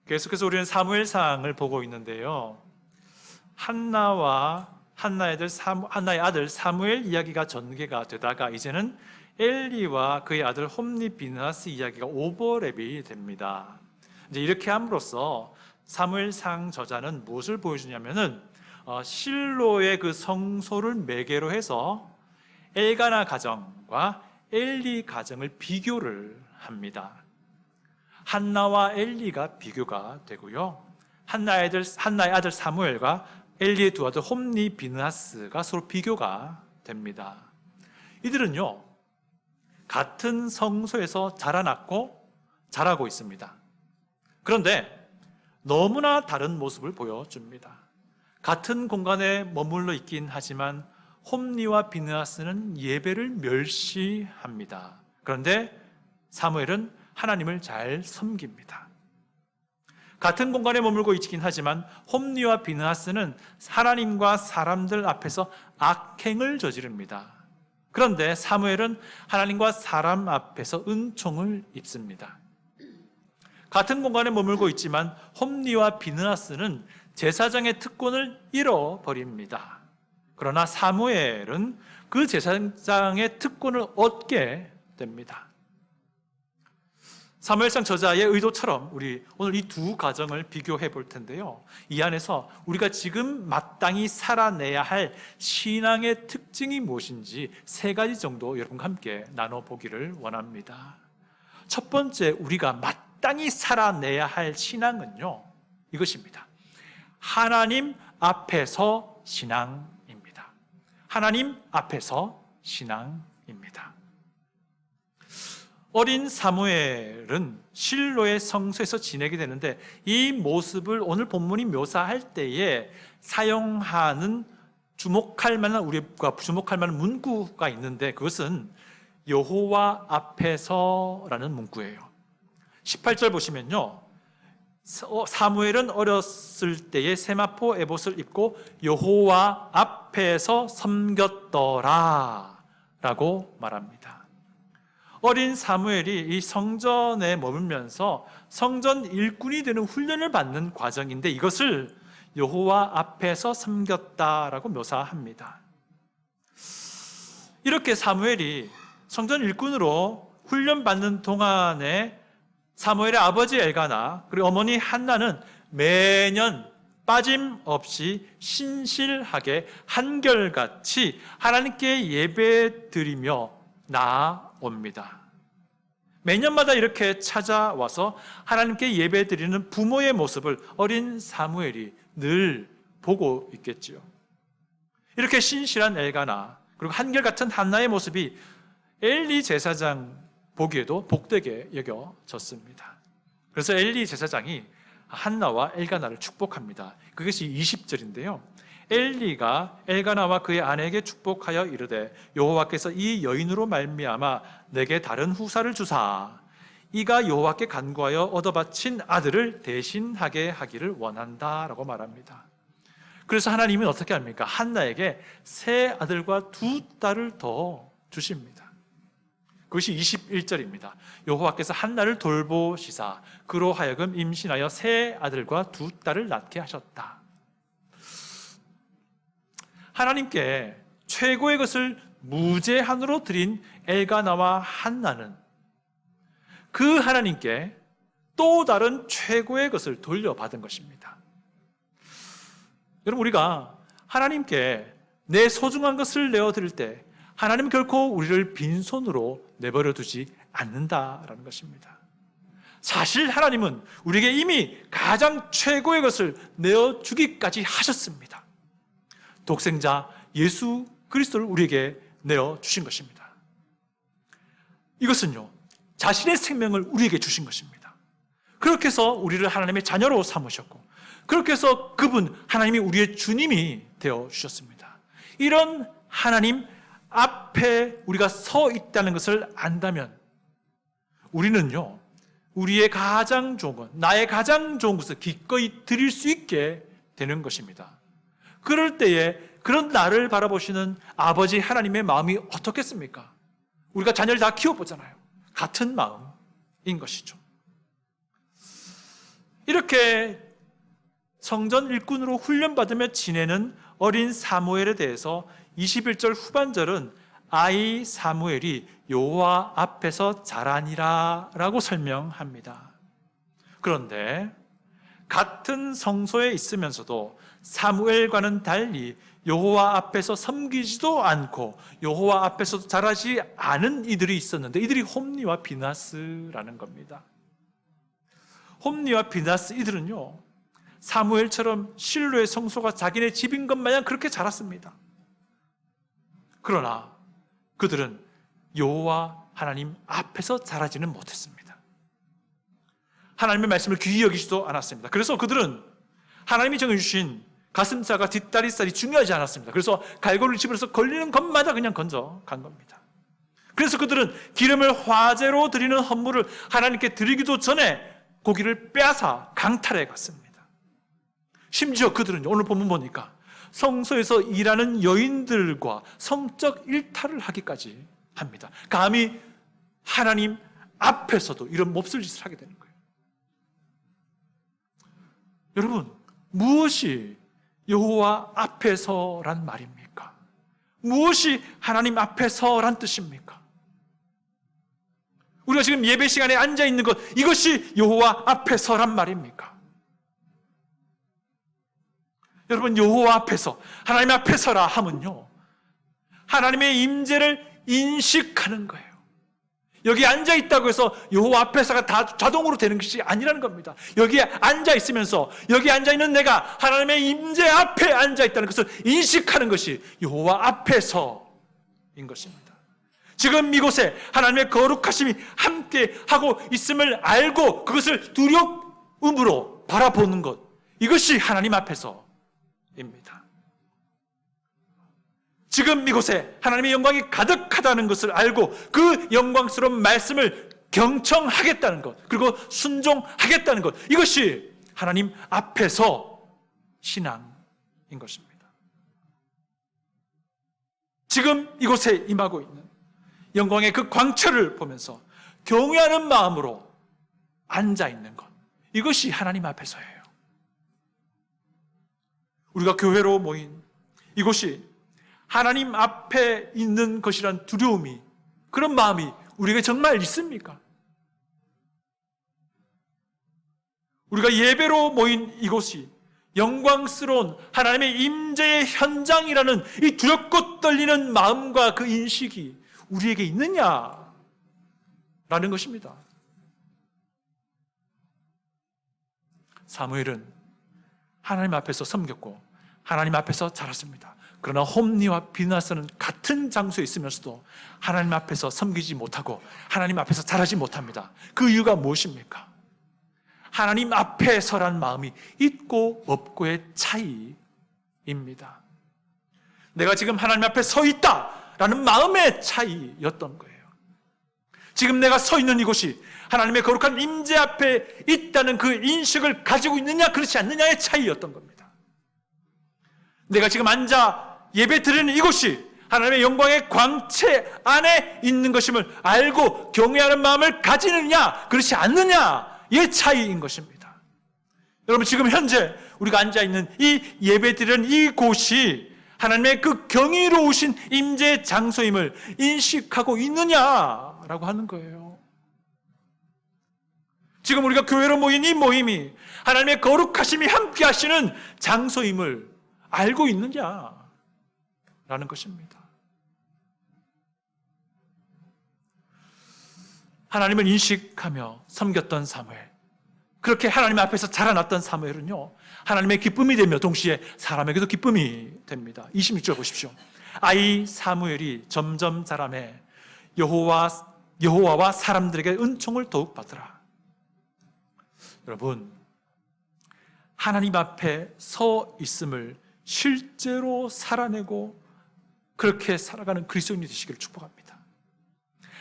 계속해서 우리는 사무엘상을 보고 있는데요. 한나의 아들 사무엘 이야기가 전개가 되다가 이제는 엘리와 그의 아들 홈리 비느하스 이야기가 오버랩이 됩니다. 이제 이렇게 함으로써 사무엘상 저자는 무엇을 보여주냐면은 실로의 그 성소를 매개로 해서 엘가나 가정과 엘리 가정을 비교를 합니다. 한나와 엘리가 비교가 되고요. 한나의 아들 사무엘과 엘리의 두 아들 홈리 비느하스가 서로 비교가 됩니다. 이들은요, 같은 성소에서 자라났고 자라고 있습니다. 그런데 너무나 다른 모습을 보여줍니다. 같은 공간에 머물러 있긴 하지만 홈리와 비느하스는 예배를 멸시합니다. 그런데 사무엘은 하나님을 잘 섬깁니다. 같은 공간에 머물고 있긴 하지만 홈리와 비느하스는 하나님과 사람들 앞에서 악행을 저지릅니다. 그런데 사무엘은 하나님과 사람 앞에서 은총을 입습니다. 같은 공간에 머물고 있지만 홈리와 비느하스는 제사장의 특권을 잃어버립니다. 그러나 사무엘은 그 제사장의 특권을 얻게 됩니다. 사무엘상 저자의 의도처럼 우리 오늘 이 두 가정을 비교해 볼 텐데요. 이 안에서 우리가 지금 마땅히 살아내야 할 신앙의 특징이 무엇인지 세 가지 정도 여러분과 함께 나눠보기를 원합니다. 첫 번째, 우리가 마땅히 살아내야 할 신앙은요, 이것입니다. 하나님 앞에서 신앙입니다. 하나님 앞에서 신앙입니다. 어린 사무엘은 실로의 성소에서 지내게 되는데 이 모습을 오늘 본문이 묘사할 때에 사용하는 우리가 주목할 만한 문구가 있는데 그것은 여호와 앞에서라는 문구예요. 18절 보시면요, 사무엘은 어렸을 때에 세마포 에봇을 입고 여호와 앞에서 섬겼더라 라고 말합니다. 어린 사무엘이 이 성전에 머물면서 성전 일꾼이 되는 훈련을 받는 과정인데 이것을 여호와 앞에서 섬겼다라고 묘사합니다. 이렇게 사무엘이 성전 일꾼으로 훈련받는 동안에 사무엘의 아버지 엘가나 그리고 어머니 한나는 매년 빠짐없이 신실하게 한결같이 하나님께 예배드리며 나아옵니다. 매년마다 이렇게 찾아와서 하나님께 예배드리는 부모의 모습을 어린 사무엘이 늘 보고 있겠지요. 이렇게 신실한 엘가나 그리고 한결같은 한나의 모습이 엘리 제사장 보기에도 복되게 여겨졌습니다. 그래서 엘리 제사장이 한나와 엘가나를 축복합니다. 그것이 20절인데요. 엘리가 엘가나와 그의 아내에게 축복하여 이르되 여호와께서 이 여인으로 말미암아 내게 다른 후사를 주사 이가 여호와께 간구하여 얻어 바친 아들을 대신하게 하기를 원한다라고 말합니다. 그래서 하나님은 어떻게 합니까? 한나에게 세 아들과 두 딸을 더 주십니다. 그것이 21절입니다. 여호와께서 한나를 돌보시사 그로 하여금 임신하여 세 아들과 두 딸을 낳게 하셨다. 하나님께 최고의 것을 무제한으로 드린 엘가나와 한나는 그 하나님께 또 다른 최고의 것을 돌려받은 것입니다. 여러분, 우리가 하나님께 내 소중한 것을 내어드릴 때 하나님은 결코 우리를 빈손으로 내버려 두지 않는다라는 것입니다. 사실 하나님은 우리에게 이미 가장 최고의 것을 내어주기까지 하셨습니다. 독생자 예수 그리스도를 우리에게 내어주신 것입니다. 이것은요, 자신의 생명을 우리에게 주신 것입니다. 그렇게 해서 우리를 하나님의 자녀로 삼으셨고 그렇게 해서 그분 하나님이 우리의 주님이 되어주셨습니다. 이런 하나님 앞에 우리가 서 있다는 것을 안다면 우리는요, 우리의 가장 좋은 것, 나의 가장 좋은 것을 기꺼이 드릴 수 있게 되는 것입니다. 그럴 때에 그런 나를 바라보시는 아버지 하나님의 마음이 어떻겠습니까? 우리가 자녀를 다 키워보잖아요. 같은 마음인 것이죠. 이렇게 성전 일꾼으로 훈련받으며 지내는 어린 사무엘에 대해서 21절 후반절은 아이 사무엘이 여호와 앞에서 자라니라 라고 설명합니다. 그런데 같은 성소에 있으면서도 사무엘과는 달리 여호와 앞에서 섬기지도 않고 여호와 앞에서도 자라지 않은 이들이 있었는데 이들이 홈니와 비나스라는 겁니다. 홈니와 비나스 이들은요, 사무엘처럼 실로의 성소가 자기네 집인 것 마냥 그렇게 자랐습니다. 그러나 그들은 여호와 하나님 앞에서 자라지는 못했습니다. 하나님의 말씀을 귀히 여기지도 않았습니다. 그래서 그들은 하나님이 정해주신 가슴살과 뒷다리살이 중요하지 않았습니다. 그래서 갈고리를 집어서 걸리는 것마다 그냥 건져 간 겁니다. 그래서 그들은 기름을 화제로 드리는 헌물을 하나님께 드리기도 전에 고기를 빼앗아 강탈해 갔습니다. 심지어 그들은 오늘 본문 보니까 성소에서 일하는 여인들과 성적 일탈을 하기까지 합니다. 감히 하나님 앞에서도 이런 몹쓸 짓을 하게 되는 거예요. 여러분, 무엇이 여호와 앞에서란 말입니까? 무엇이 하나님 앞에서란 뜻입니까? 우리가 지금 예배 시간에 앉아 있는 것, 이것이 여호와 앞에서란 말입니까? 여러분, 여호와 앞에서, 하나님 앞에서라 하면요, 하나님의 임재를 인식하는 거예요. 여기 앉아 있다고 해서 여호와 앞에서가 다 자동으로 되는 것이 아니라는 겁니다. 여기에 앉아 있으면서 여기 앉아 있는 내가 하나님의 임재 앞에 앉아 있다는 것을 인식하는 것이 여호와 앞에서인 것입니다. 지금 이곳에 하나님의 거룩하심이 함께 하고 있음을 알고 그것을 두려움으로 바라보는 것, 이것이 하나님 앞에서입니다. 지금 이곳에 하나님의 영광이 가득하다는 것을 알고 그 영광스러운 말씀을 경청하겠다는 것, 그리고 순종하겠다는 것, 이것이 하나님 앞에서 신앙인 것입니다. 지금 이곳에 임하고 있는 영광의 그 광채를 보면서 경외하는 마음으로 앉아있는 것, 이것이 하나님 앞에서예요. 우리가 교회로 모인 이곳이 하나님 앞에 있는 것이란 두려움이, 그런 마음이 우리에게 정말 있습니까? 우리가 예배로 모인 이곳이 영광스러운 하나님의 임재의 현장이라는 이 두렵고 떨리는 마음과 그 인식이 우리에게 있느냐라는 것입니다. 사무엘은 하나님 앞에서 섬겼고 하나님 앞에서 자랐습니다. 그러나 홈니와 비나스는 같은 장소에 있으면서도 하나님 앞에서 섬기지 못하고 하나님 앞에서 자라지 못합니다. 그 이유가 무엇입니까? 하나님 앞에 서란 마음이 있고 없고의 차이입니다. 내가 지금 하나님 앞에 서 있다라는 마음의 차이였던 거예요. 지금 내가 서 있는 이곳이 하나님의 거룩한 임재 앞에 있다는 그 인식을 가지고 있느냐 그렇지 않느냐의 차이였던 겁니다. 내가 지금 앉아 예배 드리는 이곳이 하나님의 영광의 광채 안에 있는 것임을 알고 경외하는 마음을 가지느냐 그렇지 않느냐의 차이인 것입니다. 여러분, 지금 현재 우리가 앉아있는 이 예배 드리는 이곳이 하나님의 그 경이로우신 임재의 장소임을 인식하고 있느냐라고 하는 거예요. 지금 우리가 교회로 모인 이 모임이 하나님의 거룩하심이 함께 하시는 장소임을 알고 있느냐라는 것입니다. 하나님을 인식하며 섬겼던 사무엘, 그렇게 하나님 앞에서 자라났던 사무엘은요, 하나님의 기쁨이 되며 동시에 사람에게도 기쁨이 됩니다. 26절 보십시오. 아이 사무엘이 점점 자라매 여호와와 사람들에게 은총을 더욱 받으라. 여러분, 하나님 앞에 서 있음을 실제로 살아내고 그렇게 살아가는 그리스도인이 되시기를 축복합니다.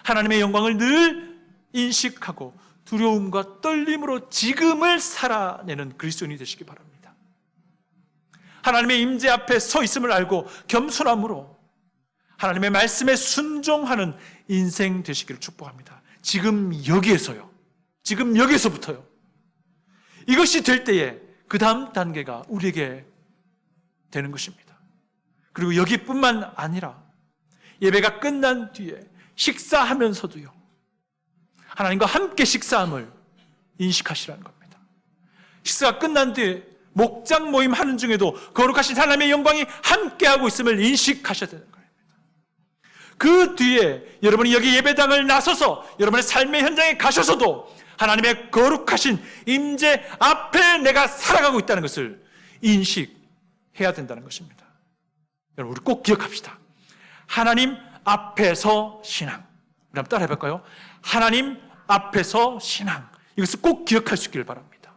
하나님의 영광을 늘 인식하고 두려움과 떨림으로 지금을 살아내는 그리스도인이 되시기 바랍니다. 하나님의 임재 앞에 서 있음을 알고 겸손함으로 하나님의 말씀에 순종하는 인생 되시기를 축복합니다. 지금 여기에서요, 지금 여기서부터요, 이것이 될 때에 그 다음 단계가 우리에게 되는 것입니다. 그리고 여기뿐만 아니라 예배가 끝난 뒤에 식사하면서도요, 하나님과 함께 식사함을 인식하시라는 겁니다. 식사가 끝난 뒤에 목장 모임 하는 중에도 거룩하신 하나님의 영광이 함께하고 있음을 인식하셔야 되는 겁니다. 그 뒤에 여러분이 여기 예배당을 나서서 여러분의 삶의 현장에 가셔서도 하나님의 거룩하신 임재 앞에 내가 살아가고 있다는 것을 인식해야 된다는 것입니다. 여러분, 우리 꼭 기억합시다. 하나님 앞에서 신앙. 우리 한번 따라 해볼까요? 하나님 앞에서 신앙. 이것을 꼭 기억할 수 있기를 바랍니다.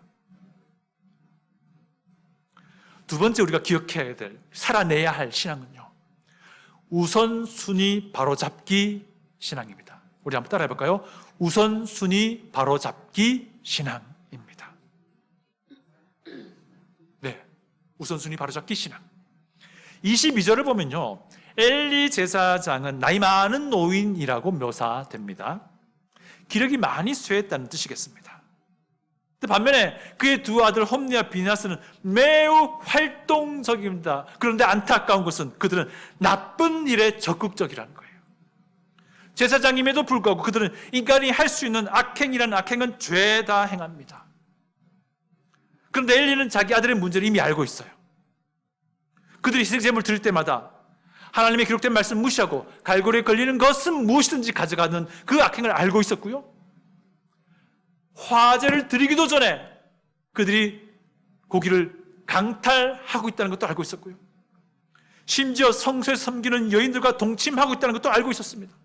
두 번째 우리가 기억해야 될, 살아내야 할 신앙은요, 우선순위 바로잡기 신앙입니다. 우리 한번 따라 해볼까요? 우선순위 바로잡기 신앙입니다. 네, 우선순위 바로잡기 신앙. 22절을 보면요, 엘리 제사장은 나이 많은 노인이라고 묘사됩니다. 기력이 많이 쇠했다는 뜻이겠습니다. 반면에 그의 두 아들 홈니와 비나스는 매우 활동적입니다. 그런데 안타까운 것은 그들은 나쁜 일에 적극적이라는 거예요. 제사장임에도 불구하고 그들은 인간이 할 수 있는 악행이라는 악행은 죄다 행합니다. 그런데 엘리는 자기 아들의 문제를 이미 알고 있어요. 그들이 희생제물 드릴 때마다 하나님의 기록된 말씀 무시하고 갈고리에 걸리는 것은 무엇이든지 가져가는 그 악행을 알고 있었고요, 화제를 드리기도 전에 그들이 고기를 강탈하고 있다는 것도 알고 있었고요, 심지어 성소에 섬기는 여인들과 동침하고 있다는 것도 알고 있었습니다.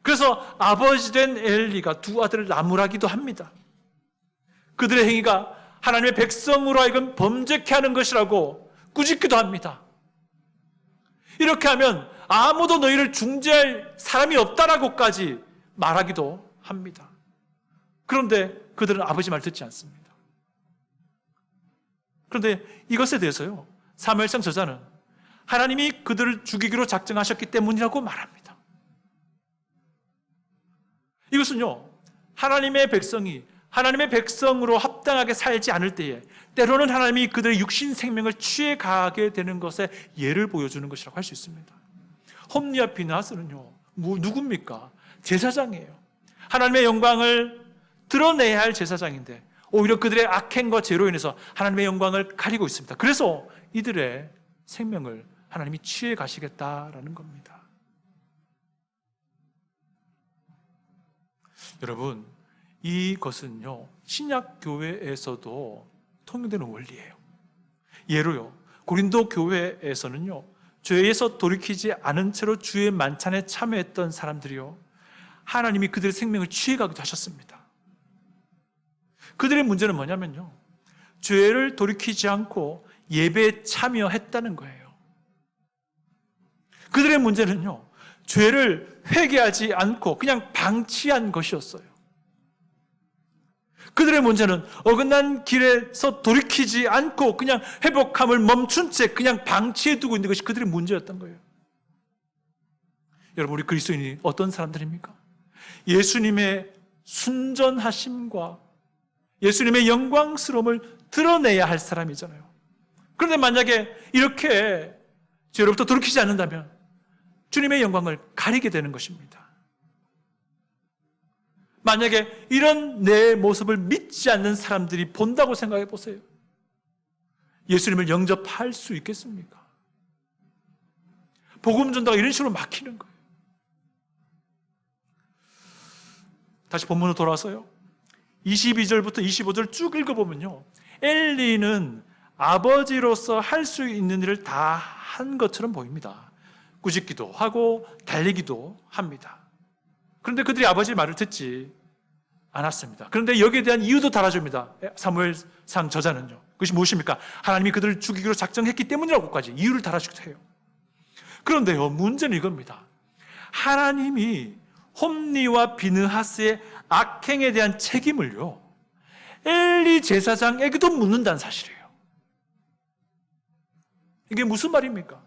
그래서 아버지 된 엘리가 두 아들을 나무라기도 합니다. 그들의 행위가 하나님의 백성으로 하여금 범죄케 하는 것이라고 꾸짖기도 합니다. 이렇게 하면 아무도 너희를 중재할 사람이 없다라고까지 말하기도 합니다. 그런데 그들은 아버지 말 듣지 않습니다. 그런데 이것에 대해서요, 사무엘상 저자는 하나님이 그들을 죽이기로 작정하셨기 때문이라고 말합니다. 이것은요, 하나님의 백성이 하나님의 백성으로 합당하게 살지 않을 때에 때로는 하나님이 그들의 육신 생명을 취해가게 되는 것에 예를 보여주는 것이라고 할 수 있습니다. 홈니와 비나스는요, 누굽니까? 제사장이에요. 하나님의 영광을 드러내야 할 제사장인데 오히려 그들의 악행과 죄로 인해서 하나님의 영광을 가리고 있습니다. 그래서 이들의 생명을 하나님이 취해 가시겠다라는 겁니다. 여러분, 이것은요, 신약 교회에서도 통용되는 원리예요. 예로요, 고린도 교회에서는요, 죄에서 돌이키지 않은 채로 주의 만찬에 참여했던 사람들이요, 하나님이 그들의 생명을 취해가기도 하셨습니다. 그들의 문제는 뭐냐면요, 죄를 돌이키지 않고 예배에 참여했다는 거예요. 그들의 문제는요, 죄를 회개하지 않고 그냥 방치한 것이었어요. 그들의 문제는 어긋난 길에서 돌이키지 않고 그냥 회복함을 멈춘 채 그냥 방치해두고 있는 것이 그들의 문제였던 거예요. 여러분, 우리 그리스도인이 어떤 사람들입니까? 예수님의 순전하심과 예수님의 영광스러움을 드러내야 할 사람이잖아요. 그런데 만약에 이렇게 죄로부터 돌이키지 않는다면 주님의 영광을 가리게 되는 것입니다. 만약에 이런 내 모습을 믿지 않는 사람들이 본다고 생각해 보세요. 예수님을 영접할 수 있겠습니까? 복음 전도가 이런 식으로 막히는 거예요. 다시 본문으로 돌아와서요, 22절부터 25절 쭉 읽어보면요, 엘리는 아버지로서 할 수 있는 일을 다 한 것처럼 보입니다. 꾸짖기도 하고 달리기도 합니다. 그런데 그들이 아버지의 말을 듣지 않았습니다. 그런데 여기에 대한 이유도 달아줍니다. 사무엘상 저자는요. 그것이 무엇입니까? 하나님이 그들을 죽이기로 작정했기 때문이라고까지 이유를 달아주기도 해요. 그런데요, 문제는 이겁니다. 하나님이 홈니와 비느하스의 악행에 대한 책임을요, 엘리 제사장에게도 묻는다는 사실이에요. 이게 무슨 말입니까?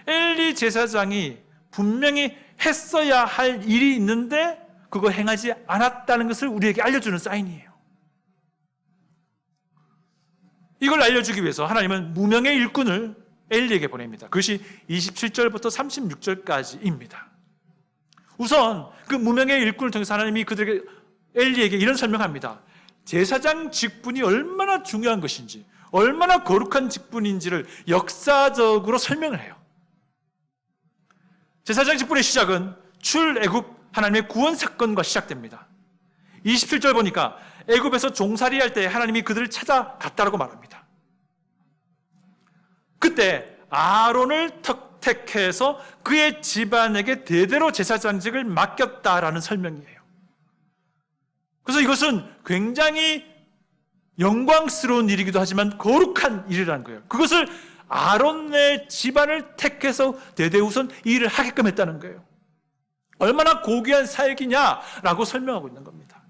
엘리 제사장이 분명히 했어야 할 일이 있는데 그거 행하지 않았다는 것을 우리에게 알려주는 사인이에요. 이걸 알려주기 위해서 하나님은 무명의 일꾼을 엘리에게 보냅니다. 그것이 27절부터 36절까지입니다. 우선 그 무명의 일꾼을 통해서 하나님이 그들에게 엘리에게 이런 설명합니다. 제사장 직분이 얼마나 중요한 것인지, 얼마나 거룩한 직분인지를 역사적으로 설명을 해요. 제사장 직분의 시작은 출애굽 하나님의 구원 사건과 시작됩니다. 27절 보니까 애굽에서 종살이할 때 하나님이 그들을 찾아갔다라고 말합니다. 그때 아론을 택해서 그의 집안에게 대대로 제사장직을 맡겼다라는 설명이에요. 그래서 이것은 굉장히 영광스러운 일이기도 하지만 거룩한 일이라는 거예요. 그것을 아론의 집안을 택해서 대대우선 이 일을 하게끔 했다는 거예요. 얼마나 고귀한 사역이냐라고 설명하고 있는 겁니다.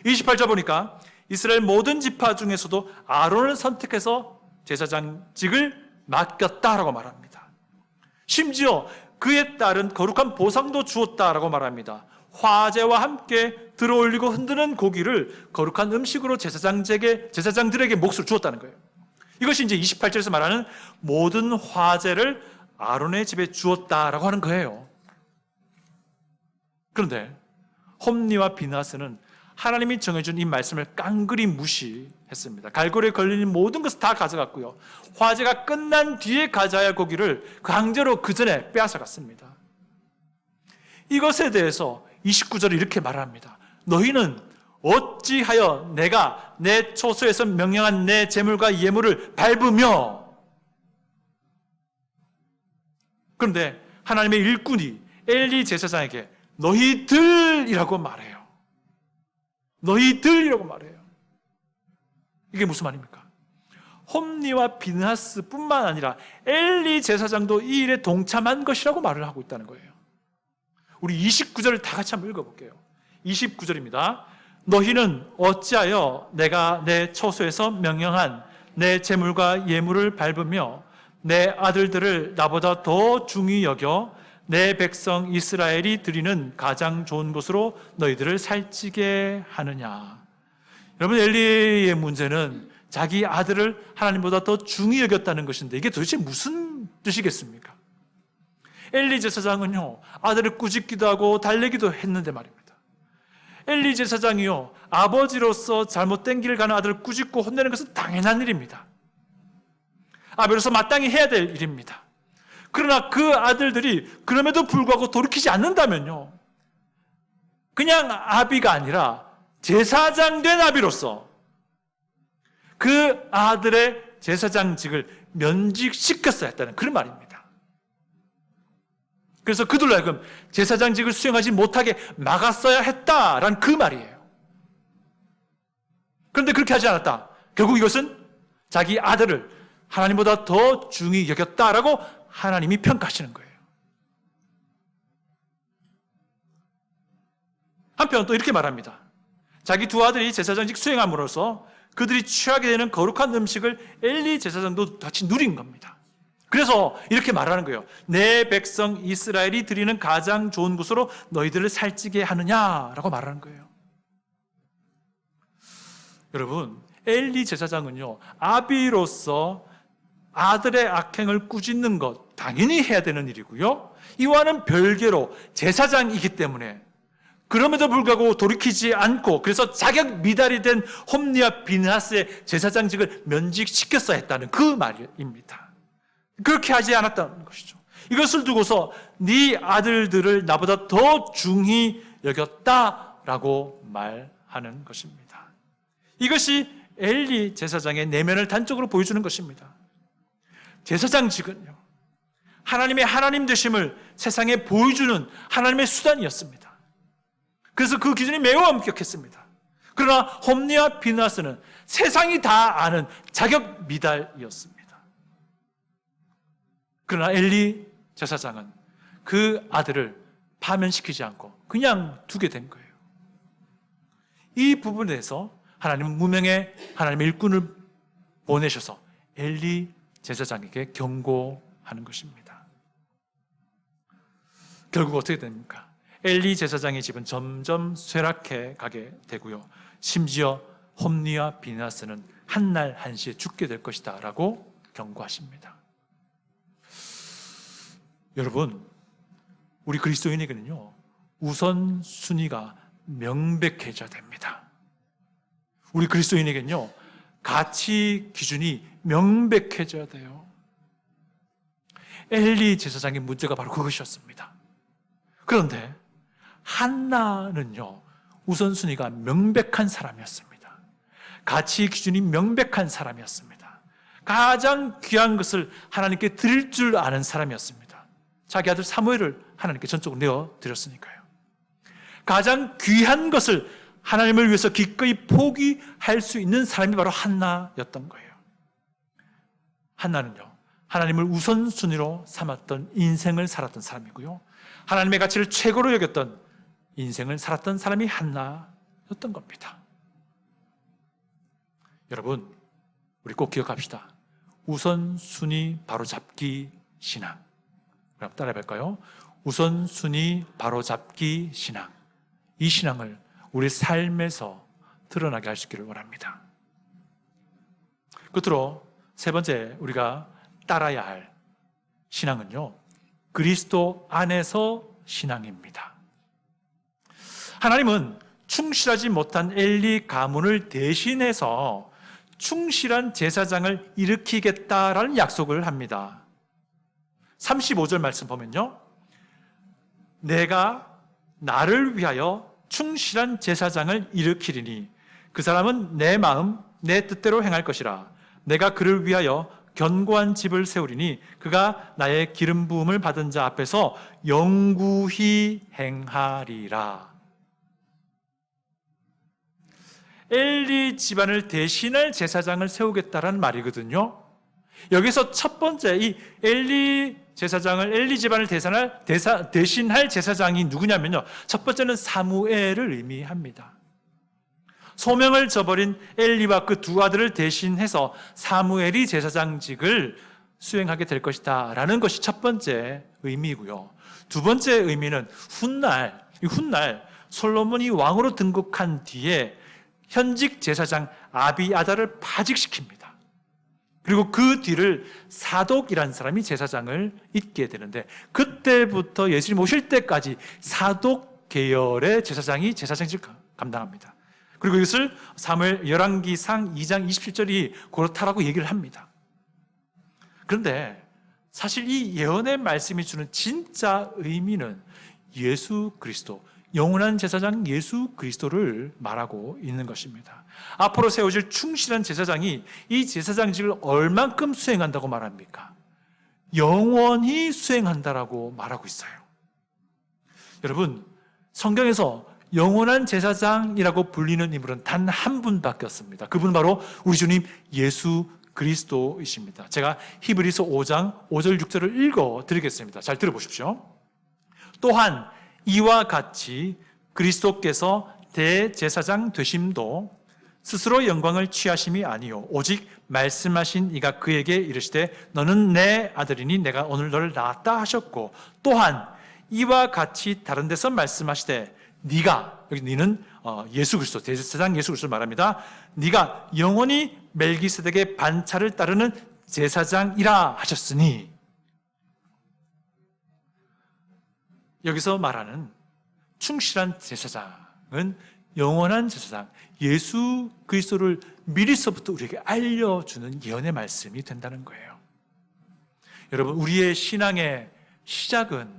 28절 보니까 이스라엘 모든 지파 중에서도 아론을 선택해서 제사장직을 맡겼다라고 말합니다. 심지어 그에 따른 거룩한 보상도 주었다라고 말합니다. 화제와 함께 들어올리고 흔드는 고기를 거룩한 음식으로 제사장들에게 몫을 주었다는 거예요. 이것이 이제 28절에서 말하는 모든 화제를 아론의 집에 주었다라고 하는 거예요. 그런데 홈니와 비나스는 하나님이 정해준 이 말씀을 깡그리 무시했습니다. 갈고리에 걸리는 모든 것을 다 가져갔고요. 화제가 끝난 뒤에 가져야 할 고기를 강제로 그 전에 빼앗아갔습니다. 이것에 대해서 29절에 이렇게 말합니다. 너희는 어찌하여 내가 내 초소에서 명령한 내 제물과 예물을 밟으며. 그런데 하나님의 일꾼이 엘리 제사장에게 너희들이라고 말해요. 너희들이라고 말해요. 이게 무슨 말입니까? 홈니와 비느하스뿐만 아니라 엘리 제사장도 이 일에 동참한 것이라고 말을 하고 있다는 거예요. 우리 29절을 다 같이 한번 읽어볼게요. 29절입니다. 너희는 어찌하여 내가 내 처소에서 명령한 내 제물과 예물을 밟으며 내 아들들을 나보다 더 중히 여겨 내 백성 이스라엘이 드리는 가장 좋은 곳으로 너희들을 살찌게 하느냐. 여러분, 엘리의 문제는 자기 아들을 하나님보다 더 중히 여겼다는 것인데 이게 도대체 무슨 뜻이겠습니까? 엘리 제사장은요, 아들을 꾸짖기도 하고 달래기도 했는데 말입니다. 엘리 제사장이요, 아버지로서 잘못된 길을 가는 아들을 꾸짖고 혼내는 것은 당연한 일입니다. 아버지로서 마땅히 해야 될 일입니다. 그러나 그 아들들이 그럼에도 불구하고 돌이키지 않는다면요, 그냥 아비가 아니라 제사장 된 아비로서 그 아들의 제사장직을 면직시켰어야 했다는 그런 말입니다. 그래서 그들로 하여금 제사장직을 수행하지 못하게 막았어야 했다라는 그 말이에요. 그런데 그렇게 하지 않았다. 결국 이것은 자기 아들을 하나님보다 더 중히 여겼다라고 하나님이 평가하시는 거예요. 한편 또 이렇게 말합니다. 자기 두 아들이 제사장직 수행함으로써 그들이 취하게 되는 거룩한 음식을 엘리 제사장도 같이 누린 겁니다. 그래서 이렇게 말하는 거예요. 내 백성 이스라엘이 드리는 가장 좋은 곳으로 너희들을 살찌게 하느냐라고 말하는 거예요. 여러분, 엘리 제사장은요, 아비로서 아들의 악행을 꾸짖는 것 당연히 해야 되는 일이고요, 이와는 별개로 제사장이기 때문에 그럼에도 불구하고 돌이키지 않고 그래서 자격 미달이 된 홈니와 비느하스의 제사장직을 면직시켰어야 했다는 그 말입니다. 그렇게 하지 않았다는 것이죠. 이것을 두고서 네 아들들을 나보다 더 중히 여겼다라고 말하는 것입니다. 이것이 엘리 제사장의 내면을 단적으로 보여주는 것입니다. 제사장직은요, 하나님의 하나님 되심을 세상에 보여주는 하나님의 수단이었습니다. 그래서 그 기준이 매우 엄격했습니다. 그러나 홈니와 비느하스는 세상이 다 아는 자격 미달이었습니다. 그러나 엘리 제사장은 그 아들을 파면시키지 않고 그냥 두게 된 거예요. 이 부분에서 하나님은 무명의 하나님의 일꾼을 보내셔서 엘리 제사장에게 경고하는 것입니다. 결국 어떻게 됩니까? 엘리 제사장의 집은 점점 쇠락해 가게 되고요, 심지어 홈니와 비느하스는 한날 한시에 죽게 될 것이다 라고 경고하십니다. 여러분, 우리 그리스도인에게는요, 우선순위가 명백해져야 됩니다. 우리 그리스도인에게는요, 가치 기준이 명백해져야 돼요. 엘리 제사장의 문제가 바로 그것이었습니다. 그런데 한나는요, 우선순위가 명백한 사람이었습니다. 가치 기준이 명백한 사람이었습니다. 가장 귀한 것을 하나님께 드릴 줄 아는 사람이었습니다. 자기 아들 사무엘을 하나님께 전적으로 내어드렸으니까요. 가장 귀한 것을 하나님을 위해서 기꺼이 포기할 수 있는 사람이 바로 한나였던 거예요. 한나는요, 하나님을 우선순위로 삼았던 인생을 살았던 사람이고요, 하나님의 가치를 최고로 여겼던 인생을 살았던 사람이 한나였던 겁니다. 여러분, 우리 꼭 기억합시다. 우선순위 바로잡기 신앙. 그럼 따라해볼까요? 우선순위 바로잡기 신앙. 이 신앙을 우리 삶에서 드러나게 할 수 있기를 원합니다. 끝으로 세 번째 우리가 따라야 할 신앙은요, 그리스도 안에서 신앙입니다. 하나님은 충실하지 못한 엘리 가문을 대신해서 충실한 제사장을 일으키겠다라는 약속을 합니다. 35절 말씀 보면요, 내가 나를 위하여 충실한 제사장을 일으키리니 그 사람은 내 마음 내 뜻대로 행할 것이라. 내가 그를 위하여 견고한 집을 세우리니 그가 나의 기름 부음을 받은 자 앞에서 영구히 행하리라. 엘리 집안을 대신할 제사장을 세우겠다라는 말이거든요. 여기서 첫 번째 이 엘리 집안을 대신할 제사장이 누구냐면요, 첫 번째는 사무엘을 의미합니다. 소명을 저버린 엘리와 그 두 아들을 대신해서 사무엘이 제사장직을 수행하게 될 것이다 라는 것이 첫 번째 의미고요. 두 번째 의미는 훗날 솔로몬이 왕으로 등극한 뒤에 현직 제사장 아비아달을 파직시킵니다. 그리고 그 뒤를 사독이라는 사람이 제사장을 잇게 되는데, 그때부터 예수님 오실 때까지 사독 계열의 제사장이 제사장직을 감당합니다. 그리고 이것을 사무엘 열왕기상 2장 27절이 그렇다라고 얘기를 합니다. 그런데 사실 이 예언의 말씀이 주는 진짜 의미는 예수 그리스도, 영원한 제사장 예수 그리스도를 말하고 있는 것입니다. 앞으로 세워질 충실한 제사장이 이 제사장직을 얼만큼 수행한다고 말합니까? 영원히 수행한다라고 말하고 있어요. 여러분, 성경에서 영원한 제사장이라고 불리는 인물은 단 한 분밖에 없습니다. 그분은 바로 우리 주님 예수 그리스도이십니다. 제가 히브리서 5장 5절 6절을 읽어드리겠습니다. 잘 들어보십시오. 또한 이와 같이 그리스도께서 대제사장 되심도 스스로 영광을 취하심이 아니요 오직 말씀하신 이가 그에게 이르시되 너는 내 아들이니 내가 오늘 너를 낳았다 하셨고, 또한 이와 같이 다른 데서 말씀하시되 네가, 여기 네는 예수 그리스도, 대제사장 예수 그리스도를 말합니다. 네가 영원히 멜기세덱의 반차를 따르는 제사장이라 하셨으니, 여기서 말하는 충실한 제사장은 영원한 제사장 예수 그리스도를 미리서부터 우리에게 알려주는 예언의 말씀이 된다는 거예요. 여러분, 우리의 신앙의 시작은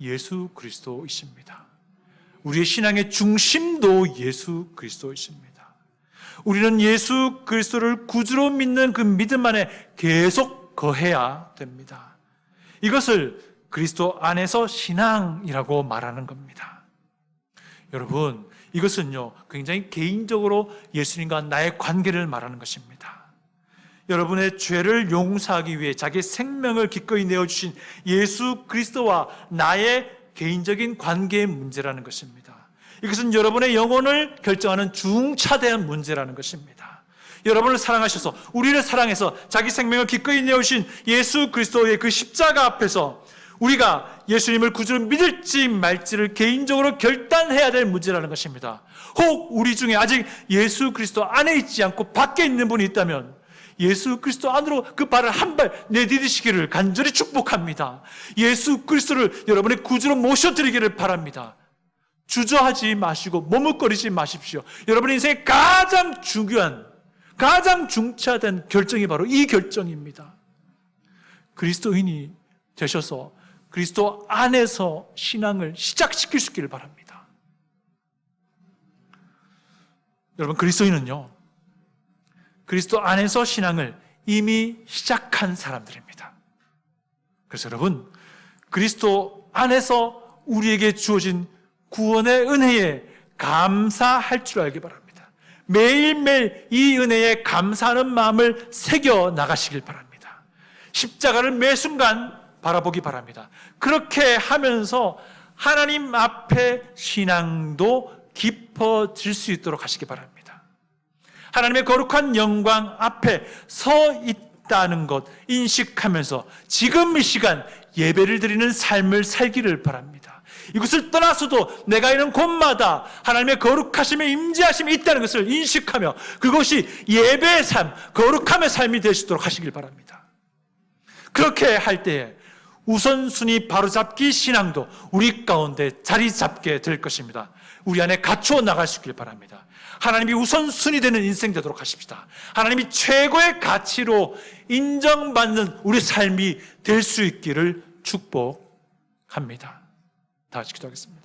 예수 그리스도이십니다. 우리의 신앙의 중심도 예수 그리스도이십니다. 우리는 예수 그리스도를 구주로 믿는 그 믿음 안에 계속 거해야 됩니다. 이것을 그리스도 안에서 신앙이라고 말하는 겁니다. 여러분, 이것은요, 굉장히 개인적으로 예수님과 나의 관계를 말하는 것입니다. 여러분의 죄를 용서하기 위해 자기의 생명을 기꺼이 내어주신 예수 그리스도와 나의 개인적인 관계의 문제라는 것입니다. 이것은 여러분의 영혼을 결정하는 중차대한 문제라는 것입니다. 여러분을 사랑하셔서, 우리를 사랑해서 자기 생명을 기꺼이 내어주신 예수 그리스도의 그 십자가 앞에서 우리가 예수님을 구주로 믿을지 말지를 개인적으로 결단해야 될 문제라는 것입니다. 혹 우리 중에 아직 예수 그리스도 안에 있지 않고 밖에 있는 분이 있다면 예수 그리스도 안으로 그 발을 한 발 내디디시기를 간절히 축복합니다. 예수 그리스도를 여러분의 구주로 모셔드리기를 바랍니다. 주저하지 마시고 머뭇거리지 마십시오. 여러분의 인생에 가장 중요한, 가장 중차된 결정이 바로 이 결정입니다. 그리스도인이 되셔서 그리스도 안에서 신앙을 시작시킬 수 있기를 바랍니다. 여러분, 그리스도인은요, 그리스도 안에서 신앙을 이미 시작한 사람들입니다. 그래서 여러분, 그리스도 안에서 우리에게 주어진 구원의 은혜에 감사할 줄 알기 바랍니다. 매일매일 이 은혜에 감사하는 마음을 새겨 나가시길 바랍니다. 십자가를 매 순간 바라보기 바랍니다. 그렇게 하면서 하나님 앞에 신앙도 깊어질 수 있도록 하시기 바랍니다. 하나님의 거룩한 영광 앞에 서 있다는 것 인식하면서 지금 이 시간 예배를 드리는 삶을 살기를 바랍니다. 이곳을 떠나서도 내가 있는 곳마다 하나님의 거룩하심의 임재하심이 있다는 것을 인식하며 그것이 예배의 삶, 거룩함의 삶이 되시도록 하시길 바랍니다. 그렇게 할 때에 우선순위 바로잡기 신앙도 우리 가운데 자리 잡게 될 것입니다. 우리 안에 갖추어 나갈 수 있길 바랍니다. 하나님이 우선순위 되는 인생 되도록 하십시다. 하나님이 최고의 가치로 인정받는 우리 삶이 될 수 있기를 축복합니다. 다 같이 기도하겠습니다.